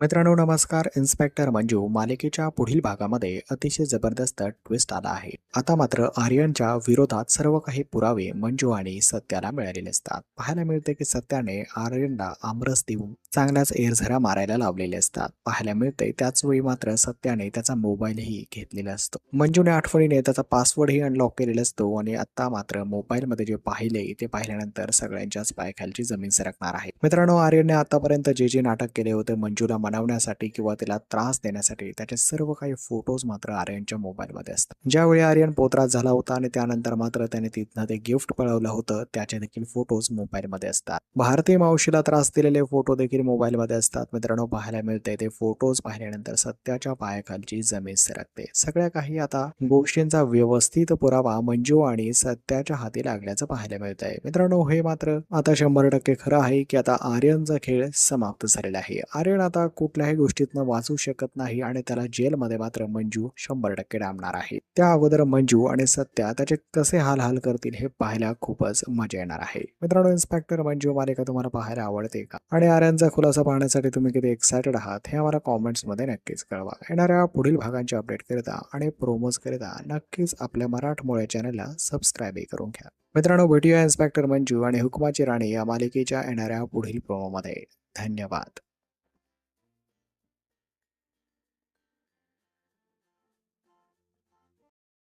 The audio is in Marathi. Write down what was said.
मित्रांनो नमस्कार. इन्स्पेक्टर मंजू मालिकेच्या पुढील भागामध्ये अतिशय जबरदस्त ट्विस्ट आला आहे. आता मात्र आर्यनच्या विरोधात सर्व काही पुरावे मंजू आणि सत्याला मिळालेले असतात. पाहायला मिळते की सत्याने आर्यनला आमरस देऊन चांगल्याच एरझरा मारायला लावलेले असतात. पाहायला मिळते त्याच वेळी मात्र सत्याने त्याचा मोबाईलही घेतलेला असतो. मंजूने आठवणीने त्याचा पासवर्डही अनलॉक केलेला असतो आणि आता मात्र मोबाईलमध्ये जे पाहिले ते पाहिल्यानंतर सगळ्यांच्याच पायाखालची जमीन सरकणार आहे. मित्रांनो आर्यनने आतापर्यंत जे जे नाटक केले होते मंजूला मनवण्यासाठी किंवा तिला त्रास देण्यासाठी त्याचे सर्व काही फोटोज मात्र आर्यनच्या मोबाईलमध्ये असतात. ज्यावेळी आर्यन पोत्रात झाला होता आणि त्यानंतर मात्र त्याने तिथनं ते गिफ्ट पळवलं होतं त्याचे देखील फोटोज मोबाईलमध्ये असतात. भारतीय मावशीला त्रास दिलेले फोटो देखील मोबाईलमध्ये असतात. मित्रांनो पाहायला मिळते ते फोटोज पाहिल्यानंतर सत्याच्या पायाखालची जमीन सरकते. सगळ्या काही आता गोष्टींचा व्यवस्थित पुरावा मंजू आणि सत्याच्या हाती लागल्याचं पाहायला मिळतंय. मित्रांनो हे मात्र आता 100% खरं आहे की आता आर्यनचा खेळ समाप्त झालेला आहे. आर्यन आता कुठल्याही गोष्टीतनं वाचू शकत नाही आणि त्याला जेलमध्ये मात्र मंजू 100% डांबणार आहे. त्या अगोदर मंजू आणि सत्या त्याचे कसे हाल करतील हे पाहायला खूपच मजा येणार आहे. मित्रांनो इन्स्पेक्टर मंजू मालिका तुम्हाला पाहायला आवडते का? आणि आर्यनचा खुलासा पाहण्यासाठी तुम्ही किती एक्सायटेड आहात हे आम्हाला कॉमेंट्समध्ये नक्कीच कळवा. येणाऱ्या पुढील भागांचे अपडेट करता आणि प्रोमोज करता नक्कीच आपल्या मराठमोळ्या चॅनलला सबस्क्राईबही करून घ्या. मित्रांनो भेटूया इन्स्पेक्टर मंजू आणि हुकुमाची राणी या मालिकेच्या येणाऱ्या पुढील प्रोमोमध्ये. धन्यवाद.